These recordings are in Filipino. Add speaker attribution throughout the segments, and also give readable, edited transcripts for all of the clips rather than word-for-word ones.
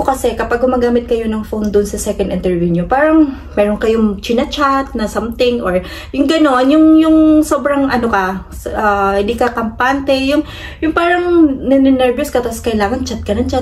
Speaker 1: ko kasi kapag gumagamit kayo ng phone dun sa second interview nyo, parang meron kayong chinachat na something or yung gano'n, yung sobrang ano ka, hindi ka kampante, yung parang naninervous ka tapos kailangan chat ka ng chat.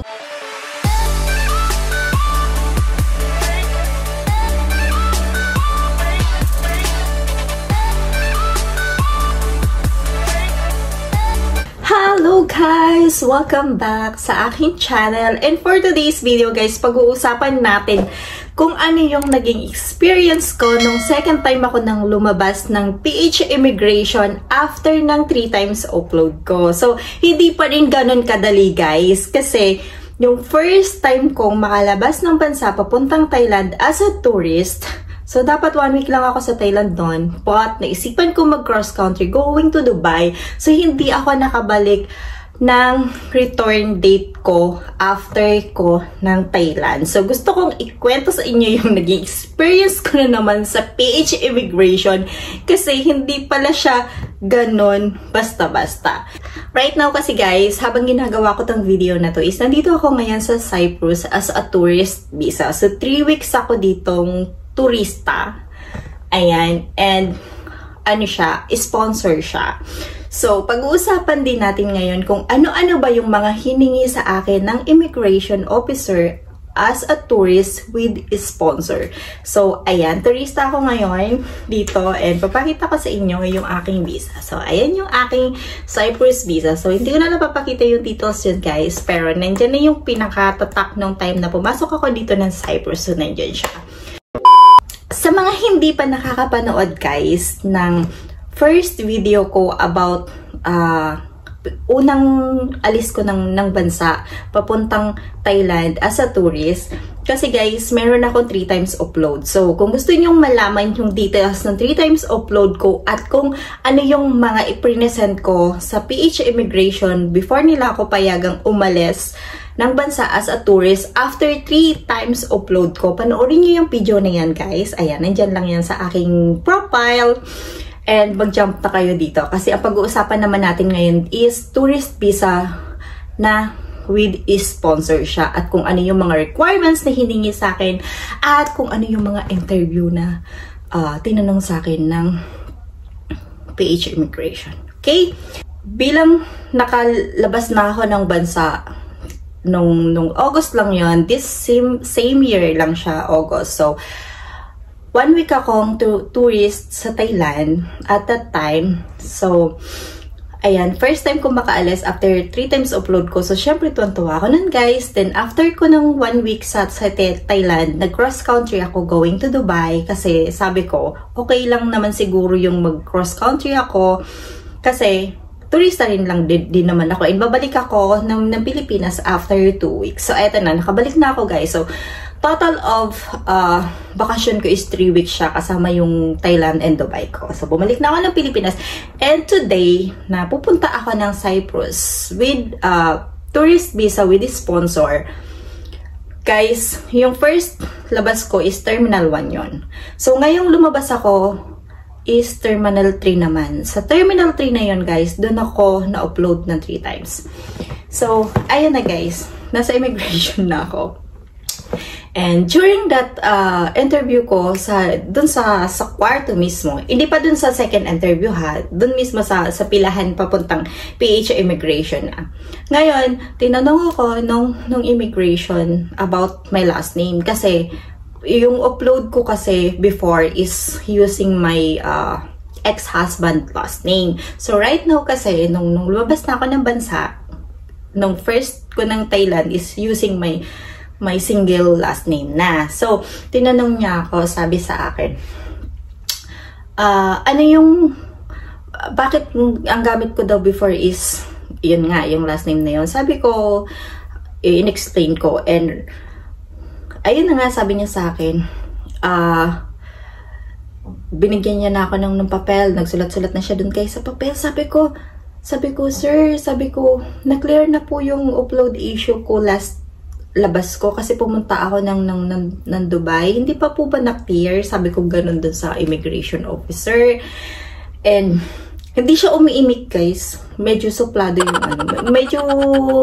Speaker 1: Hello guys! Welcome back sa aking channel. And for today's video guys, pag-uusapan natin kung ano yung naging experience ko nung second time ako nang lumabas ng PH Immigration after ng 3 times upload ko. So, hindi pa rin ganun kadali guys. Kasi, yung first time kong makalabas ng bansa papuntang Thailand as a tourist, so, dapat 1 week lang ako sa Thailand noon. But, naisipan ko mag-cross country going to Dubai. So, hindi ako nakabalik ng return date ko after ko ng Thailand. So, gusto kong ikwento sa inyo yung naging experience ko na naman sa PH Immigration. Kasi, hindi pala siya ganon basta-basta. Right now kasi guys, habang ginagawa ko tong video na to is, nandito ako ngayon sa Cyprus as a tourist visa. So, 3 weeks ako ditong turista. Ayan. And, ano siya, sponsor siya. So, pag-uusapan din natin ngayon kung ano-ano ba yung mga hiningi sa akin ng immigration officer as a tourist with sponsor. So, ayan, turista ako ngayon dito and papakita ko sa inyo yung aking visa. So, ayan yung aking Cyprus visa. So, hindi ko na napapakita yung details yun guys, pero nandyan na yung pinakatatak ng time na pumasok ako dito ng Cyprus. So, nandyan siya. Sa mga hindi pa nakakapanood guys ng first video ko about unang alis ko ng bansa papuntang Thailand as a tourist, kasi guys meron akong 3 times upload. So kung gusto nyong malaman yung details ng 3 times upload ko at kung ano yung mga i-present ko sa PH Immigration before nila ako payagang umalis ng bansa as a tourist after 3 times upload ko, panoorin nyo yung video na yan guys. Ayan, nandyan lang yan sa aking profile. And mag-jump na kayo dito. Kasi ang pag-uusapan naman natin ngayon is tourist visa na with sponsor siya. At kung ano yung mga requirements na hiningi sa akin. At kung ano yung mga interview na tinanong sa akin ng PH Immigration. Okay? Bilang nakalabas na ako ng bansa nung August lang yon, this same year lang siya, August. So 1 week akong tourist sa Thailand at that time. So ayan, first time ko makaalis after 3 times upload ko. So syempre tuwan-tuwa ako nun guys. Then after ko ng 1 week sa Thailand, nag-cross country ako going to Dubai. Kasi sabi ko, okay lang naman siguro yung mag-cross country ako. Kasi turista rin lang din naman ako. And babalik ako ng Pilipinas after 2 weeks. So, eto na. Nakabalik na ako, guys. So, total of vacation ko is 3 weeks siya. Kasama yung Thailand and Dubai ko. So, bumalik na ako ng Pilipinas. And today, pupunta ako ng Cyprus with tourist visa with sponsor. Guys, yung first labas ko is Terminal 1 yon. So, ngayong lumabas ako is Terminal 3 naman. Sa Terminal 3 na yon guys, doon ako na-upload ng 3 times. So, ayan na guys. Nasa immigration na ako. And during that interview ko, doon sa kwarto mismo, hindi pa doon sa second interview ha, doon mismo sa pilahan papuntang PH Immigration na. Ngayon, tinanong ako nung immigration about my last name kasi yung upload ko kasi before is using my ex-husband last name. So, right now kasi, nung lumabas na ako ng bansa, nung first ko ng Thailand is using my single last name na. So, tinanong niya ako, sabi sa akin, ano yung, bakit ang gamit ko daw before is, yun nga, yung last name na yun. Sabi ko, in-explain ko, and ayun na nga, sabi niya sa akin, binigyan niya na ako ng papel, nagsulat-sulat na siya dun kay sa papel. Sabi ko, sir, na-clear na po yung upload issue ko last labas ko kasi pumunta ako ng Dubai. Hindi pa po ba na-clear? Sabi ko ganun dun sa immigration officer. And Hindi siya umiimik, guys. Medyo suplado yung ano. Medyo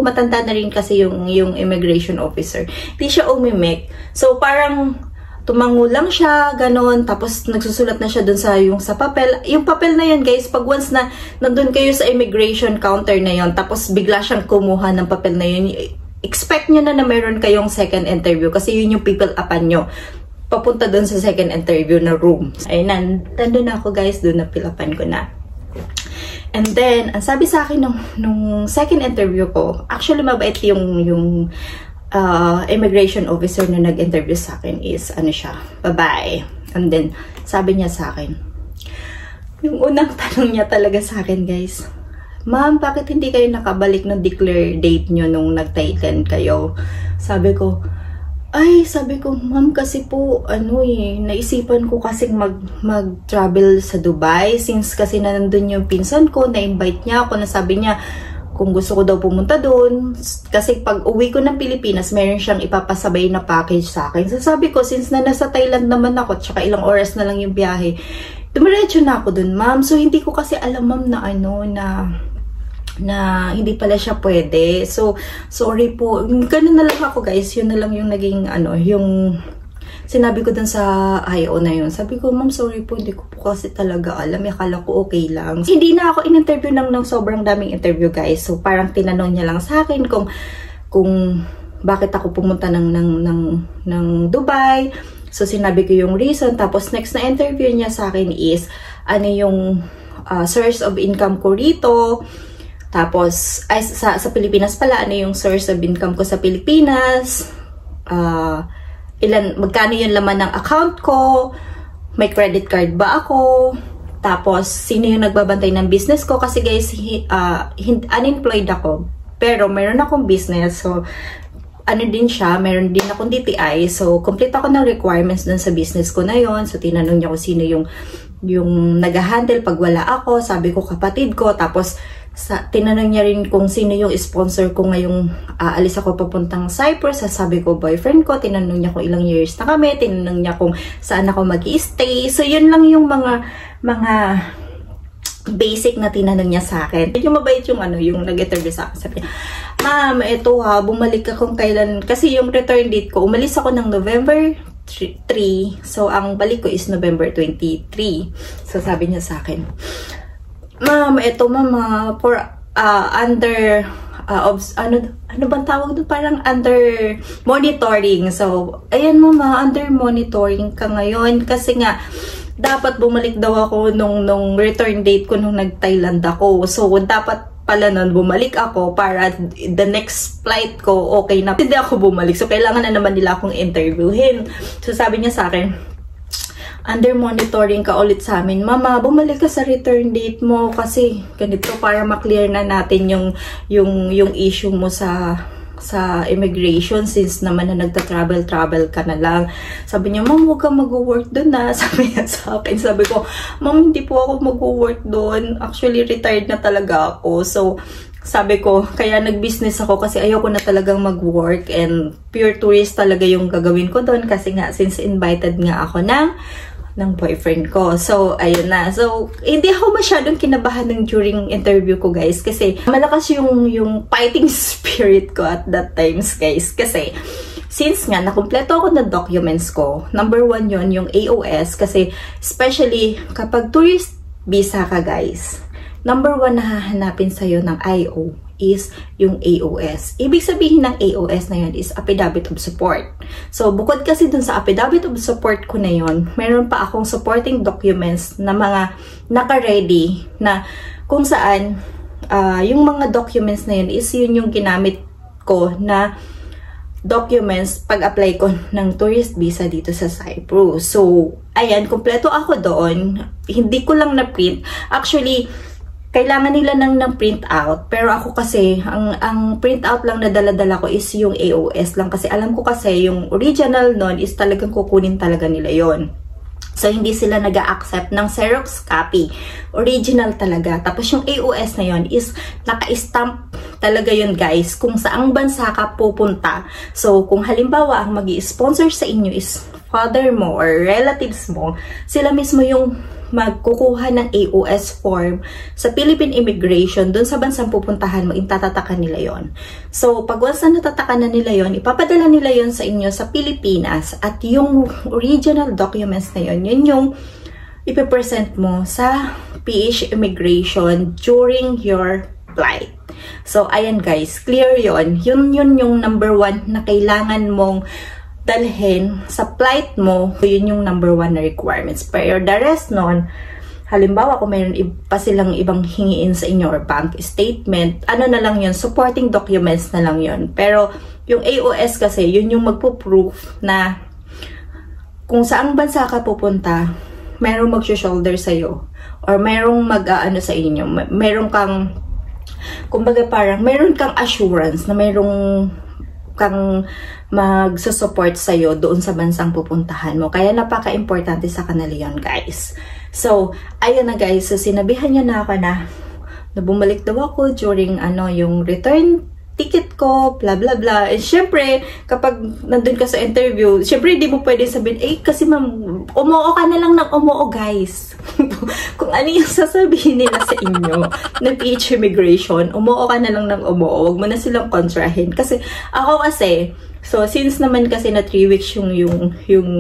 Speaker 1: matanda na rin kasi yung immigration officer. Hindi siya umimik. So, parang tumango lang siya, ganon. Tapos, nagsusulat na siya dun sa papel. Yung papel na yun, guys, pag once na nandun kayo sa immigration counter na yun, tapos bigla siyang kumuha ng papel na yun, expect nyo na meron kayong second interview kasi yun yung people upan nyo papunta dun sa second interview na room. Ayun, nandun ako, guys, dun na pilapan ko na. And then, ang sabi sa akin nung second interview ko, actually mabait yung immigration officer na nag-interview sa akin is, ano siya, babae. And then, sabi niya sa akin, yung unang tanong niya talaga sa akin, guys, ma'am, bakit hindi kayo nakabalik ng declare date nyo nung nag-Thailand kayo? Sabi ko, ma'am, kasi po, naisipan ko kasing mag-travel sa Dubai, since kasi nandun yung pinsan ko, na-invite niya ako, nasabi niya, kung gusto ko daw pumunta doon, kasi pag uwi ko ng Pilipinas, meron siyang ipapasabay na package sa akin. So sabi ko, since na nasa Thailand naman ako, tsaka ilang oras na lang yung biyahe, dumiretso na ako doon, ma'am. So hindi ko kasi alam, ma'am, na hindi pala siya pwede. So, sorry po. Ganun na lang ako, guys. Yun na lang yung naging, yung sinabi ko dun sa IO na yun. Sabi ko, ma'am, sorry po, hindi ko po kasi talaga alam. Akala ko okay lang. Hindi na ako in-interview ng sobrang daming interview, guys. So, parang tinanong niya lang sa akin kung bakit ako pumunta ng Dubai. So, sinabi ko yung reason. Tapos, next na interview niya sa akin is, ano yung source of income ko rito. Tapos, sa Pilipinas pala, ano yung source of income ko sa Pilipinas. Magkano yung laman ng account ko, may credit card ba ako, tapos sino yung nagbabantay ng business ko, kasi guys, unemployed ako, pero meron akong business, so ano din siya, meron din akong DTI, so complete ako ng requirements dun sa business ko na yon. So tinanong niya kung sino yung nag-handle pag wala ako, sabi ko kapatid ko, tapos tinanong niya rin kung sino yung sponsor ko ngayong alis ako papuntang Cyprus. Sabi ko boyfriend ko. Tinanong niya kung ilang years na kami. Tinanong niya kung saan ako mag-i-stay. So yun lang yung mga basic na tinanong niya sa akin. Yung mabait yung yung nag-interview sa akin. Sabi niya, ma'am, eto bumalik ka kung kailan. Kasi yung return date ko, umalis ako ng November 3. So ang balik ko is November 23. So sabi niya sa akin, ma'am, eto mama, for under ano bang tawag doon? Parang under monitoring. So, ayan mama, under monitoring ka ngayon kasi nga dapat bumalik daw ako nung return date ko nung nag-Thailand ako. So, dapat pala nun bumalik ako para the next flight ko okay na. Hindi ako bumalik. So, kailangan na naman nila akong interviewin. So, sabi niya sa akin, under monitoring ka ulit sa amin. Mama, bumalik ka sa return date mo kasi ganito para ma-clear na natin yung issue mo sa immigration since naman na nagta-travel ka na lang. Sabi niya, ma'am, huwag kang mag-work doon na. Sabi niya sa akin. Sabi ko, ma'am, hindi po ako mag-work doon. Actually, retired na talaga ako. So, sabi ko, kaya nag-business ako kasi ayoko na talagang mag-work and pure tourist talaga yung gagawin ko doon kasi nga, since invited nga ako ng boyfriend ko. So, ayun na. So, hindi ako masyadong kinabahan during interview ko, guys. Kasi, malakas yung fighting spirit ko at that times, guys. Kasi, since nga, nakumpleto ako ng documents ko, number 1 yon yung AOS. Kasi, especially, kapag tourist visa ka, guys, number 1 na hahanapin sa'yo ng IO is yung AOS. Ibig sabihin ng AOS na yun is Affidavit of Support. So, bukod kasi dun sa Affidavit of Support ko na yun, meron pa akong supporting documents na mga naka-ready na kung saan yung mga documents na yun is yun yung ginamit ko na documents pag-apply ko ng tourist visa dito sa Cyprus. So, ayan, kompleto ako doon. Hindi ko lang na-print. Actually, kailangan nila ng print out, pero ako kasi ang print out lang na dala-dala ko is yung AOS lang kasi alam ko kasi yung original nun is talagang kukunin talaga nila yon. So hindi sila nag-a-accept ng Xerox copy, original talaga. Tapos yung AOS na yon is naka-stamp talaga yun, guys, kung saang bansa ka pupunta. So kung halimbawa ang magi-sponsor sa inyo is father mo or relatives mo, sila mismo yung magkukuha ng AOS form sa Philippine Immigration, dun sa bansang pupuntahan mo, itatatakan nila yon. So, pag once na natatakan na nila yon, ipapadala nila yon sa inyo sa Pilipinas, at yung original documents na yon, yun yung ipipresent mo sa PH Immigration during your flight. So, ayan guys, clear yon. Yun yung number 1 na kailangan mong dalhin sa flight mo. Yun yung number 1 na requirements. Pero the rest nun, halimbawa kung mayroon pa silang ibang hingiin sa inyo or bank statement, ano na lang yun, supporting documents na lang yun. Pero yung AOS kasi, yun yung magpo-proof na kung saang bansa ka pupunta, mayroong mag-shoulder sa'yo or mayroong mag-ano sa inyo, mayroong kang, kumbaga parang mayroon kang assurance na mayroong kang magsusupport sa'yo doon sa bansang pupuntahan mo. Kaya napaka-importante sa kanila yun, guys. So, ayun na guys. So, sinabihan niya na ako na bumalik daw ako during yung return ticket ko, blah blah blah. And syempre, kapag nandun ka sa interview, syempre hindi mo pwede sabihin, kasi ma'am, umuo ka na lang ng umuo, guys. Kung ano yung sasabihin nila sa inyo ng PH Immigration, umuo ka na lang ng umuo. Huwag mo na silang kontrahin. Kasi, so, since naman kasi na 3 weeks yung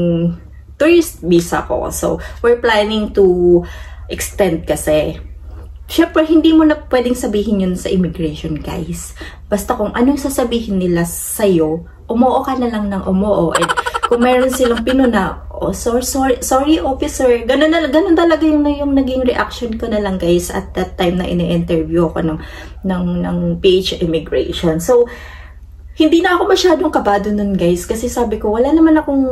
Speaker 1: tourist visa ko, so, we're planning to extend kasi. Syempre, hindi mo na pwedeng sabihin yun sa immigration, guys. Basta kung anong sasabihin nila sa'yo, umuo ka na lang ng umuo. And kung mayroon silang pinuna, sorry officer. Ganun talaga yung naging reaction ko na lang, guys, at that time na ini-interview ko ng PH Immigration. So, hindi na ako masyadong kabado nun, guys, kasi sabi ko, wala naman akong,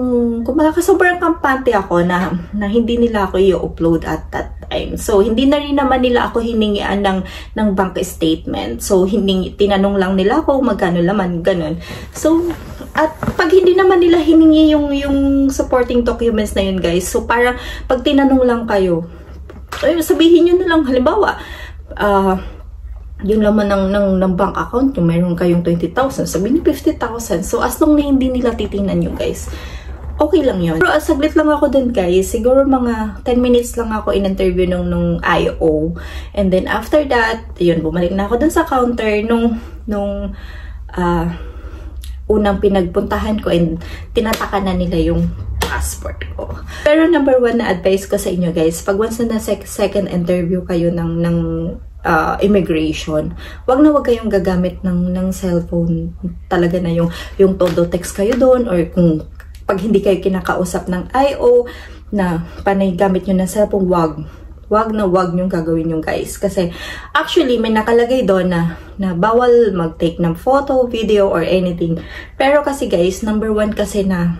Speaker 1: kumbaga sobrang kampante ako na hindi nila ako i-upload at that time. So, hindi na rin naman nila ako hiningian ng bank statement. So, tinanong lang nila ako magkano laman, ganun. So, at pag hindi naman nila hiningi yung supporting documents na yun, guys, so parang pag tinanong lang kayo, sabihin nyo na lang, halimbawa, yung laman ng bank account, yung mayroon kayong 20,000, sabihin niyo 50,000. So, as long na hindi nila titingnan nyo, guys, okay lang yun. Pero saglit lang ako dun, guys. Siguro mga 10 minutes lang ako in-interview nung IO. And then, after that, yun, bumalik na ako dun sa counter nung unang pinagpuntahan ko, and tinatakan na nila yung passport ko. Pero number 1 na advice ko sa inyo, guys, pag once na second interview kayo ng immigration, wag kayong gagamit ng cellphone. Talaga na yung todo text kayo doon, or kung pag hindi kayo kinakausap ng IO na panay gamit nyo ng cellphone, wag nyo gagawin yung, guys. Kasi actually may nakalagay doon na bawal mag-take ng photo, video, or anything. Pero kasi, guys, number 1 kasi na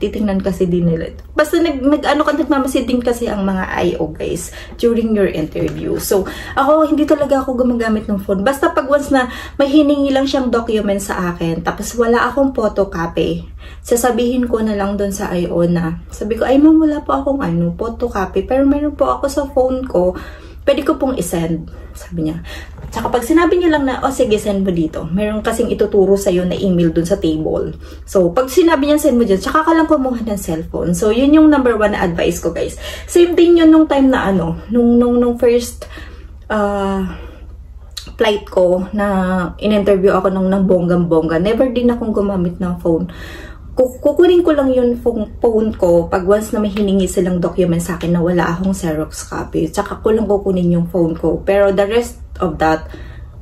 Speaker 1: titingnan kasi din nila. Basta nagmamasid din kasi ang mga IO, guys, during your interview. So, hindi talaga ako gumagamit ng phone. Basta pag once na may hiningi lang siyang document sa akin, tapos wala akong photocopy, sasabihin ko na lang doon sa IO na, sabi ko, ay ma'am, wala po akong photocopy, pero meron po ako sa phone ko, pwede ko pong isend, sabi niya. Tsaka pag sinabi niya lang na, sige, send mo dito. Meron kasing ituturo sa'yo na email dun sa table. So, pag sinabi niya, send mo dyan, tsaka ka lang kumuha ng cellphone. So, yun yung number 1 na advice ko, guys. Same din yun nung time na nung first flight ko na in-interview ako ng bonggang-bongga. Never din akong gumamit ng phone. Kukunin ko lang yung phone ko pag once na may hiningi silang document sa akin na wala akong Xerox copy. Tsaka ko lang kukunin yung phone ko. Pero the rest of that,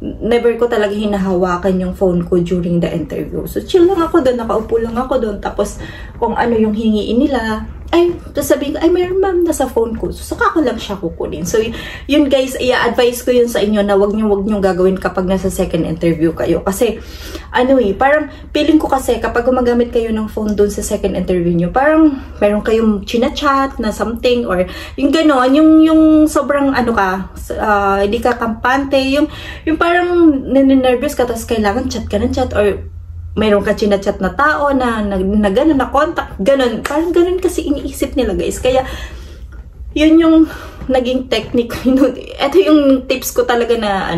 Speaker 1: never ko talaga hinahawakan yung phone ko during the interview. So, chill lang ako doon. Nakaupo lang ako doon. Tapos, kung ano yung hingiin nila, tapos sabihin ko, meron ma'am, nasa phone ko. So, saka ko lang siya kukunin. So, yun guys, i-advise ko yun sa inyo na wag nyo gagawin kapag nasa second interview kayo. Kasi, parang feeling ko kasi kapag gumagamit kayo ng phone dun sa second interview nyo, parang meron kayong chinachat na something, or yung gano'n, yung sobrang hindi ka kampante, yung parang naninervous ka, tapos kailangan chat ka ng chat, or mayroon ka chinachat na tao na gano'n, na contact, gano'n. Parang gano'n kasi iniisip nila, guys. Kaya, yun yung naging technique. Ito yung tips ko talaga na,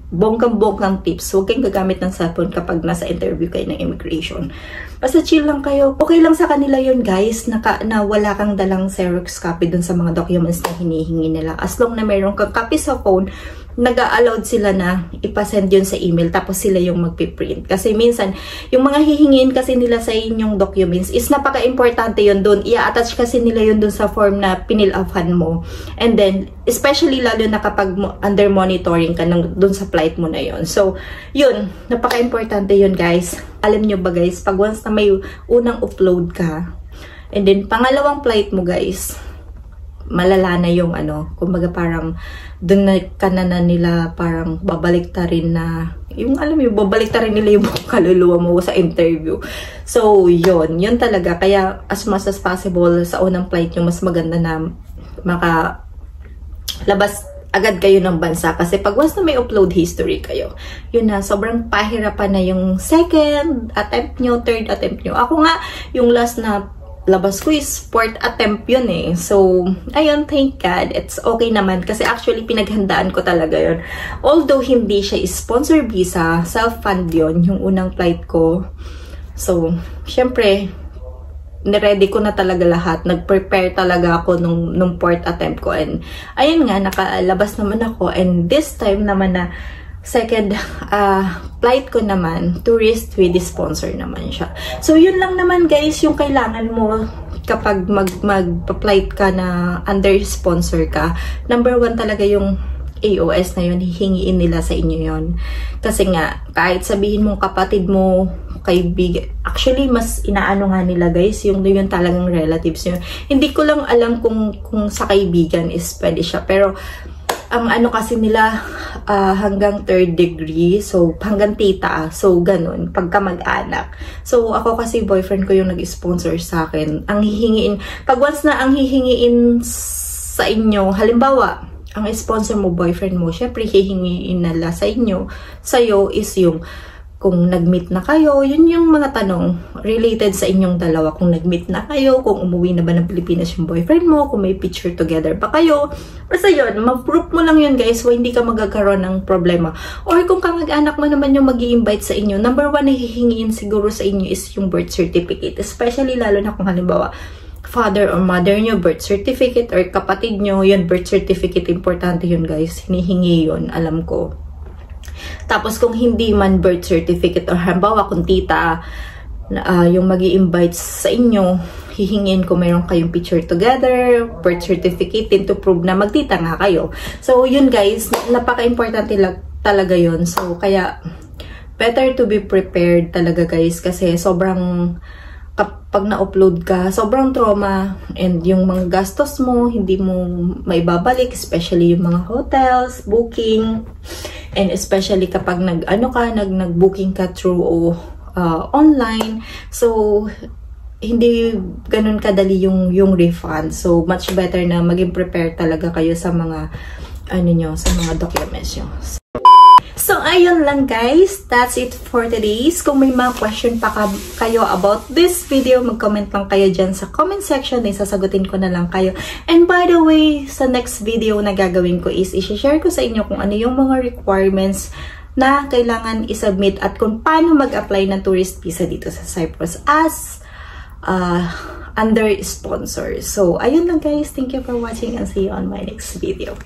Speaker 1: bonggang-bonggang tips. Huwag kayong gagamit ng cellphone kapag nasa interview kayo ng immigration. Basta chill lang kayo. Okay lang sa kanila yun, guys, na wala kang dalang Xerox copy dun sa mga documents na hinihingi nila. As long na mayroon kang copy sa phone, nag-allowed sila na ipasend yun sa email tapos sila yung magpiprint. Kasi minsan, yung mga hihingin kasi nila sa inyong documents is napaka-importante yun dun. I-attach kasi nila yun dun sa form na pinil-offan mo. And then, especially lalo na kapag under monitoring ka dun sa flight mo na yun. So, yun, napaka-importante yun, guys. Alam nyo ba, guys, pag once na may unang upload ka, and then pangalawang flight mo, guys, malala na yung kumbaga parang doon na kanana nila parang babalik ta rin na yung alam mo, babalik ta rin nila yung kaluluwa mo sa interview. So, yun talaga. Kaya as much as possible sa unang flight yung mas maganda na makalabas agad kayo ng bansa. Kasi pag once na may upload history kayo, yun na, sobrang pahirapan na yung second attempt nyo, third attempt nyo. Ako nga, yung last na labas ko is fourth attempt yun eh. So, ayun, thank God. It's okay naman kasi actually pinaghandaan ko talaga yun. Although hindi siya sponsor visa, self-fund yun, yung unang flight ko. So, syempre, niready ko na talaga lahat. Nag-prepare talaga ako nung fourth attempt ko. And ayun nga, nakalabas naman ako. And this time naman na second flight ko naman, tourist with sponsor naman siya. So, yun lang naman, guys, yung kailangan mo kapag mag-flight ka na under sponsor ka. Number 1 talaga yung AOS na yun, hihingiin nila sa inyo yun. Kasi nga, kahit sabihin mong kapatid mo, kaibigan, actually, mas inaano nga nila, guys, yung talagang relatives yun. Hindi ko lang alam kung sa kaibigan is pwede siya, pero ang kasi nila hanggang 3rd degree, so hanggang tita, so ganun, pagka mag-anak. So ako kasi boyfriend ko yung nag-sponsor sa akin. Ang hihingiin, pag once na ang hihingiin sa inyo, halimbawa, ang sponsor mo, boyfriend mo, syempre hihingiin nila sa inyo, sa'yo is yung kung nag-meet na kayo, yun yung mga tanong related sa inyong dalawa. Kung nag-meet na kayo, kung umuwi na ba ng Pilipinas yung boyfriend mo, kung may picture together pa kayo. Basta yun, ma-proof mo lang yun, guys, so hindi ka magkakaroon ng problema. Or kung kamag-anak mo naman yung mag-i-invite sa inyo, number 1 na hihingiin siguro sa inyo is yung birth certificate. Especially lalo na kung halimbawa, father or mother nyo, birth certificate, or kapatid nyo, yun, birth certificate, importante yun, guys. Hinihingi yun, alam ko. Tapos kung hindi man birth certificate or halimbawa kung tita yung mag-i-invite sa inyo, hihingin kung mayroon kayong picture together, birth certificate din to prove na magtita nga kayo. So yun, guys, napaka-importante talaga yun. So kaya better to be prepared talaga, guys, kasi sobrang kapag na-upload ka, sobrang trauma, and yung mga gastos mo, hindi mo maibabalik, especially yung mga hotels, booking, and especially kapag nag-booking ka through online. So, hindi ganun kadali yung refund. So, much better na maging prepared talaga kayo sa mga, sa mga documents nyo. So, ayun lang, guys. That's it for today's. Kung may mga question pa kayo about this video, mag-comment lang kayo dyan sa comment section. Sasagutin ko na lang kayo. And by the way, sa next video na gagawin ko is i-share ko sa inyo kung ano yung mga requirements na kailangan isubmit at kung paano mag-apply ng tourist visa dito sa Cyprus as under sponsor. So, ayun lang, guys. Thank you for watching and see you on my next video.